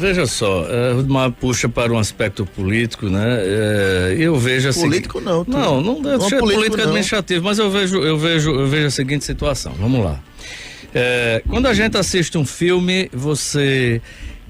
Veja só, Rudimar puxa para um aspecto político, né? Eu vejo assim. Político não. Não deve ser político administrativo, mas eu vejo a seguinte situação. Vamos lá. Quando a gente assiste um filme, você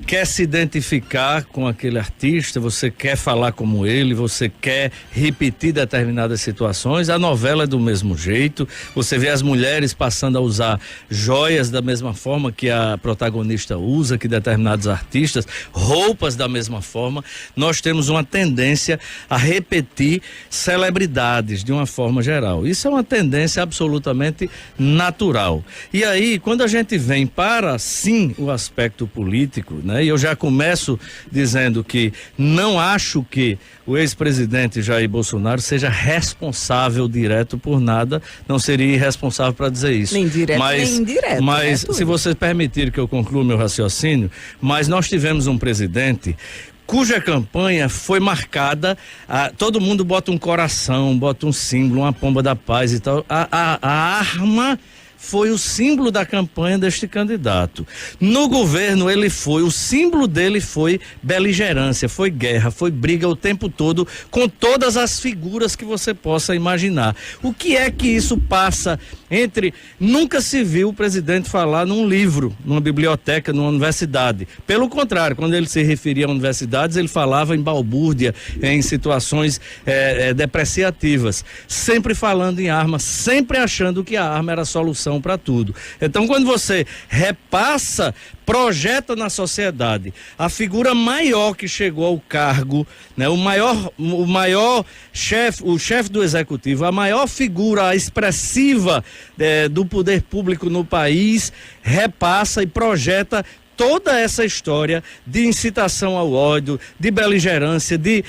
quer se identificar com aquele artista, você quer falar como ele, você quer repetir determinadas situações. A novela é do mesmo jeito, você vê as mulheres passando a usar joias da mesma forma que a protagonista usa, que determinados artistas, roupas da mesma forma. Nós temos uma tendência a repetir celebridades de uma forma geral. Isso é uma tendência absolutamente natural. E aí, quando a gente vem para, sim, o aspecto político, né? E eu já começo dizendo que não acho que o ex-presidente Jair Bolsonaro seja responsável direto por nada, não seria irresponsável para dizer isso. Nem direto, nem indireto. Mas, se vocês permitirem que eu conclua meu raciocínio, mas nós tivemos um presidente cuja campanha foi marcada, todo mundo bota um coração, bota um símbolo, uma pomba da paz e tal, a arma foi o símbolo da campanha deste candidato. No governo o símbolo dele foi beligerância, foi guerra, foi briga o tempo todo com todas as figuras que você possa imaginar. O que é que isso passa nunca se viu o presidente falar num livro, numa biblioteca, numa universidade. Pelo contrário, quando ele se referia a universidades, ele falava em balbúrdia, em situações depreciativas, sempre falando em arma, sempre achando que a arma era a solução para tudo. Então, quando você projeta na sociedade a figura maior que chegou ao cargo, né, o maior chefe, o chefe do executivo, a maior figura expressiva do poder público no país, repassa e projeta toda essa história de incitação ao ódio, de beligerância, de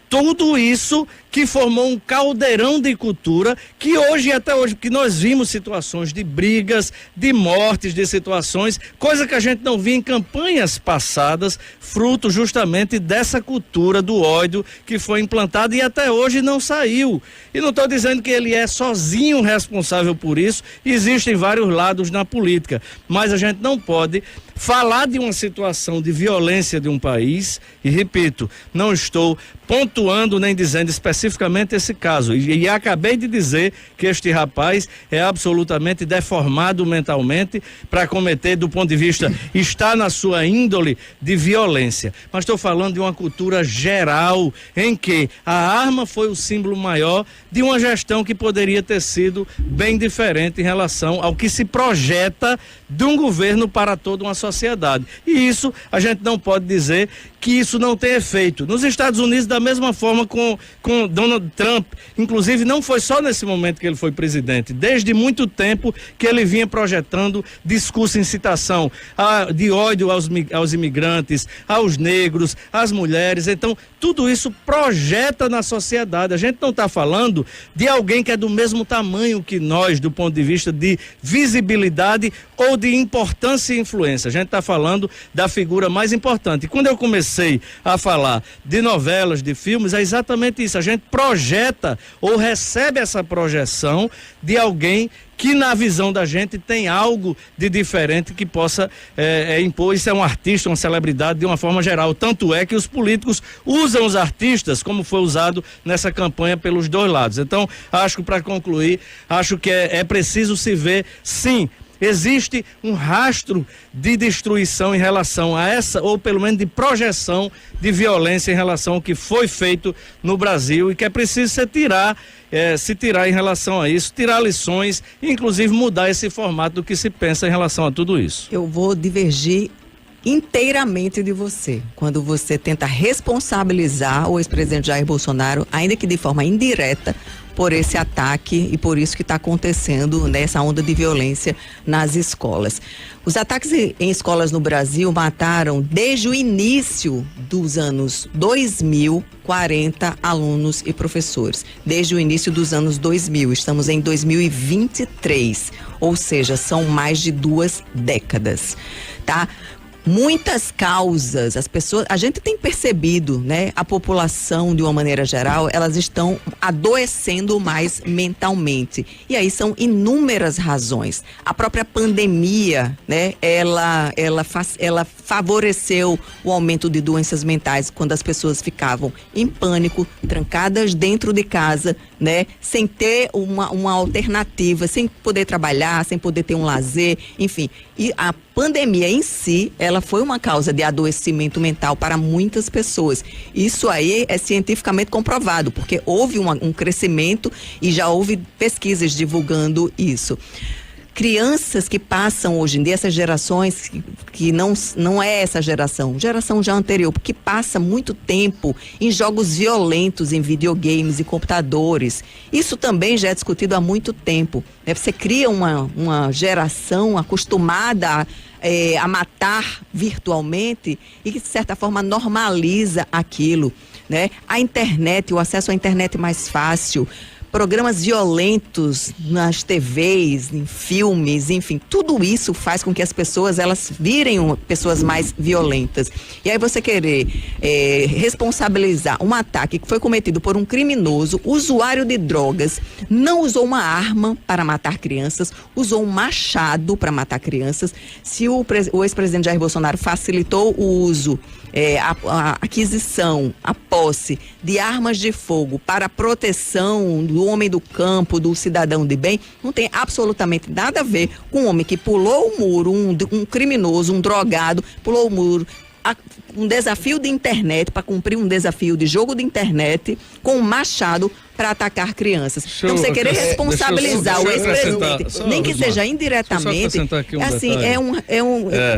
tudo isso que formou um caldeirão de cultura que até hoje, porque nós vimos situações de brigas, de mortes, de situações, coisa que a gente não via em campanhas passadas, fruto justamente dessa cultura do ódio que foi implantada e até hoje não saiu. E não estou dizendo que ele é sozinho responsável por isso, existem vários lados na política, mas a gente não pode falar de uma situação de violência de um país, e repito, não estou pontuando nem dizendo especificamente esse caso, e acabei de dizer que este rapaz é absolutamente deformado mentalmente para cometer, do ponto de vista, está na sua índole de violência, mas estou falando de uma cultura geral em que a arma foi o símbolo maior de uma gestão que poderia ter sido bem diferente em relação ao que se projeta de um governo para toda uma sociedade. E isso, a gente não pode dizer que isso não tem efeito. Nos Estados Unidos, da mesma forma com Donald Trump, inclusive não foi só nesse momento que ele foi presidente, desde muito tempo que ele vinha projetando discurso de incitação de ódio aos imigrantes, aos negros, às mulheres. Então, tudo isso projeta na sociedade. A gente não está falando de alguém que é do mesmo tamanho que nós, do ponto de vista de visibilidade ou de importância e influência. A gente está falando da figura mais importante. E quando eu comecei a falar de novelas, de filmes, é exatamente isso. A gente projeta ou recebe essa projeção de alguém que na visão da gente tem algo de diferente que possa impor. Isso é um artista, uma celebridade de uma forma geral. Tanto é que os políticos usam os artistas como foi usado nessa campanha pelos dois lados. Então, acho que para concluir, acho que é preciso se ver, sim, existe um rastro de destruição em relação a essa, ou pelo menos de projeção de violência em relação ao que foi feito no Brasil e que é preciso se tirar em relação a isso, tirar lições e inclusive mudar esse formato do que se pensa em relação a tudo isso. Eu vou divergir inteiramente de você, quando você tenta responsabilizar o ex-presidente Jair Bolsonaro, ainda que de forma indireta, por esse ataque e por isso que está acontecendo nessa onda de violência nas escolas. Os ataques em escolas no Brasil mataram, desde o início dos anos 2000, 40 alunos e professores. Desde o início dos anos 2000, estamos em 2023, ou seja, são mais de 2 décadas, tá? muitas causas, a gente tem percebido, né, a população de uma maneira geral, elas estão adoecendo mais mentalmente. E aí são inúmeras razões. A própria pandemia, né, ela favoreceu o aumento de doenças mentais quando as pessoas ficavam em pânico, trancadas dentro de casa, né, sem ter uma alternativa, sem poder trabalhar, sem poder ter um lazer, enfim. E a pandemia em si, ela foi uma causa de adoecimento mental para muitas pessoas. Isso aí é cientificamente comprovado, porque houve um crescimento e já houve pesquisas divulgando isso. Crianças que passam hoje em dia, essas gerações que não é essa geração já anterior, porque passa muito tempo em jogos violentos, em videogames e computadores. Isso também já é discutido há muito tempo, né? Você cria uma geração acostumada a matar virtualmente e que, de certa forma, normaliza aquilo, né? A internet, o acesso à internet mais fácil, programas violentos nas TVs, em filmes, enfim, tudo isso faz com que as pessoas, elas virem pessoas mais violentas. E aí você querer responsabilizar um ataque que foi cometido por um criminoso, usuário de drogas, não usou uma arma para matar crianças, usou um machado para matar crianças. Se o ex-presidente Jair Bolsonaro facilitou o uso, a aquisição, a posse de armas de fogo para a proteção do homem do campo, do cidadão de bem, não tem absolutamente nada a ver com um homem que pulou o muro, um criminoso, um drogado, pulou o muro, um desafio de internet, para cumprir um desafio de jogo de internet, com um machado para atacar crianças. Então, você querer responsabilizar o ex-presidente, nem que seja indiretamente, assim,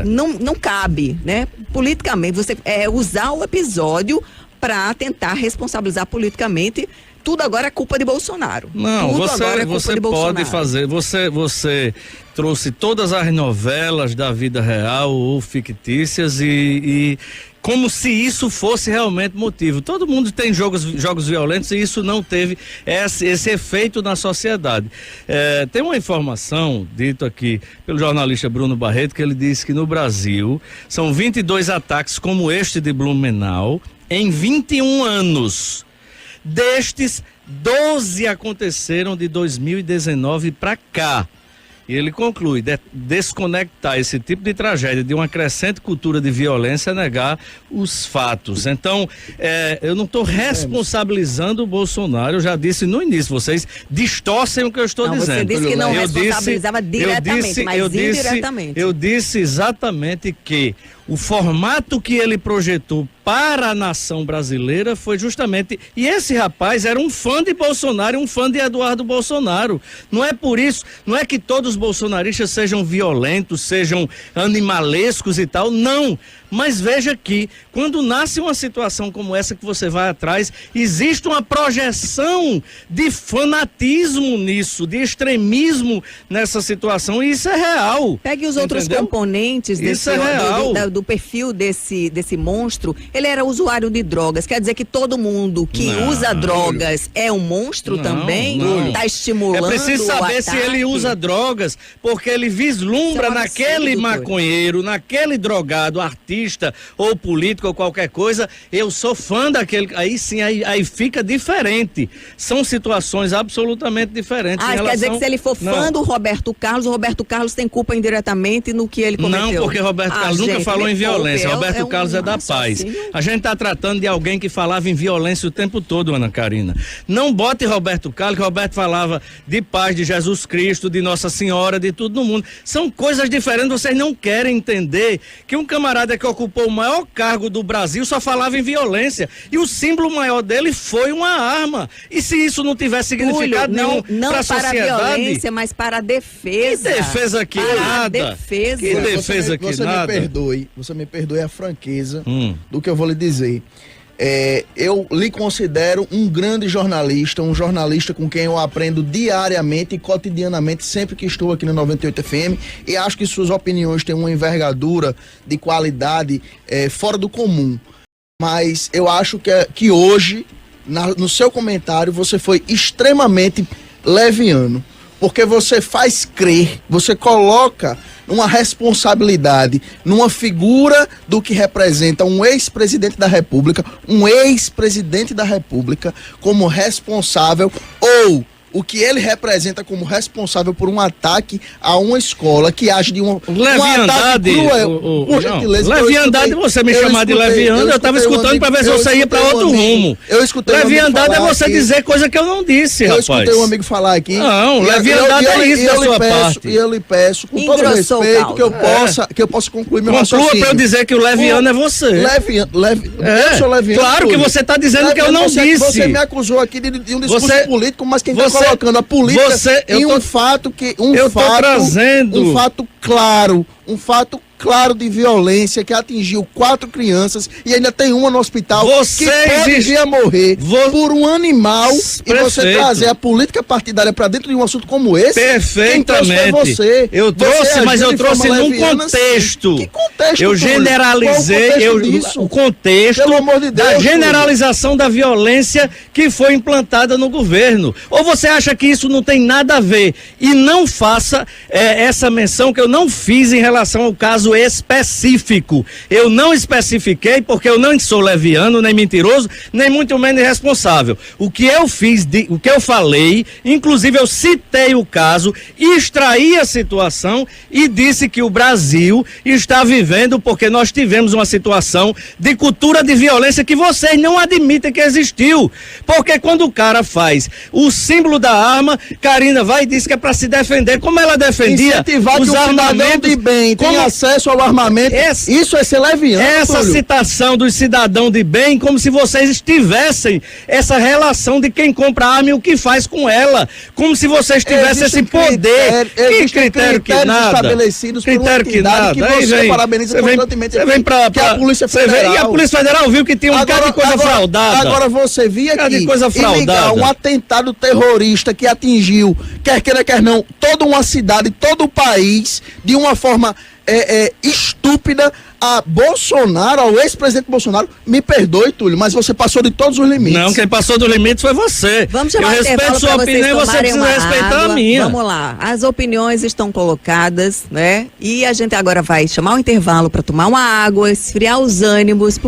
não cabe, né? Politicamente, você usar o episódio para tentar responsabilizar politicamente. Tudo agora é culpa de Bolsonaro. Não, você pode fazer. Você trouxe todas as novelas da vida real ou fictícias e como se isso fosse realmente motivo. Todo mundo tem jogos violentos e isso não teve esse efeito na sociedade. Tem uma informação dita aqui pelo jornalista Bruno Barreto, que ele disse que no Brasil são 22 ataques como este de Blumenau em 21 anos. Destes, 12 aconteceram de 2019 para cá. E ele conclui, desconectar esse tipo de tragédia de uma crescente cultura de violência é negar os fatos. Então, eu não estou responsabilizando o Bolsonaro, eu já disse no início, vocês distorcem o que eu estou dizendo. Você disse que não responsabilizava diretamente, mas indiretamente. Eu disse exatamente que o formato que ele projetou para a nação brasileira foi justamente... E esse rapaz era um fã de Bolsonaro, um fã de Eduardo Bolsonaro. Não é por isso, não é que todos os bolsonaristas sejam violentos, sejam animalescos e tal, não. Mas veja que, quando nasce uma situação como essa que você vai atrás, existe uma projeção de fanatismo nisso, de extremismo nessa situação, e isso é real. Pegue os outros componentes do perfil desse monstro. Ele era usuário de drogas, quer dizer que todo mundo que usa drogas é um monstro também? Está estimulando. É preciso saber se ele usa drogas, porque ele vislumbra naquele maconheiro, naquele drogado, artista ou político ou qualquer coisa, eu sou fã daquele, aí sim, aí fica diferente. São situações absolutamente diferentes. Quer dizer que se ele for fã do Roberto Carlos, o Roberto Carlos tem culpa indiretamente no que ele cometeu? Não, porque Roberto Carlos nunca falou em violência. Roberto Carlos é da paz. A gente está tratando de alguém que falava em violência o tempo todo, Ana Karina. Não bote Roberto Carlos, que Roberto falava de paz, de Jesus Cristo, de Nossa Senhora, de tudo no mundo. São coisas diferentes, vocês não querem entender que um camarada que ocupou o maior cargo do Brasil só falava em violência. E o símbolo maior dele foi uma arma. E se isso não tivesse significado nenhum para a sociedade... Não para a violência, mas para a defesa. Que defesa aqui, nada. Defesa. Que defesa aqui, nada. Você me perdoe a franqueza do que eu vou lhe dizer. Eu lhe considero um grande jornalista, um jornalista com quem eu aprendo diariamente e cotidianamente, sempre que estou aqui no 98 FM, e acho que suas opiniões têm uma envergadura de qualidade fora do comum. Mas eu acho que hoje, no seu comentário, você foi extremamente leviano, porque você faz crer, você coloca numa responsabilidade, numa figura do que representa um ex-presidente da República, como responsável, ou o que ele representa como responsável por um ataque a uma escola que age de um leviandade, ataque cruel. Por gentileza, leviandade, você me chamar de leviano, eu estava escutando para ver se você ia para outro rumo. Eu escutei leviandade é você dizer coisa que eu não disse, rapaz. Eu escutei um amigo falar aqui. Não, leviandade é isso da sua parte. E eu lhe peço, com todo respeito, que eu possa concluir meu raciocínio. Conclua para eu dizer que o leviano é você. Eu sou leviano. Claro que você está dizendo que eu não disse. Você me acusou aqui de um discurso político, mas quem está colocando a política em um fato claro de violência que atingiu 4 crianças e ainda tem uma no hospital que pode vir a morrer por um animal. E você trazer a política partidária para dentro de um assunto como esse? Perfeitamente. Você. Eu trouxe, mas eu trouxe num contexto. Que contexto? Eu generalizei o contexto da generalização da violência que foi implantada no governo. Ou você acha que isso não tem nada a ver? E não faça essa menção que eu não fiz em relação ao caso específico. Eu não especifiquei porque eu não sou leviano, nem mentiroso, nem muito menos irresponsável. O que eu fiz, o que eu falei, inclusive eu citei o caso, extraí a situação e disse que o Brasil está vivendo porque nós tivemos uma situação de cultura de violência que vocês não admitem que existiu. Porque quando o cara faz o símbolo da arma, Karina vai e diz que é para se defender. Como ela defendia incentivar os que armamentos de bem tem acesso ao armamento, isso é ser leviano. Essa Túlio. citação dos cidadãos de bem, como se vocês tivessem essa relação de quem compra arma e o que faz com ela, como se vocês tivessem esse poder. Que critério que nada? Estabelecidos critério por que nada. Que você parabeniza constantemente. Você vem pra a Polícia Federal. E a Polícia Federal viu que tinha um bocado de coisa fraudada. Agora você via aqui de coisa fraudada. Um atentado terrorista que atingiu, quer queira, quer não, toda uma cidade, todo o país, de uma forma estúpida, a Bolsonaro, ao ex-presidente Bolsonaro. Me perdoe, Túlio, mas você passou de todos os limites. Não, quem passou dos limites foi você. Vamos chamar eu respeito sua opinião e você precisa respeitar a minha. Vamos lá, as opiniões estão colocadas, né? E a gente agora vai chamar um intervalo para tomar uma água, esfriar os ânimos.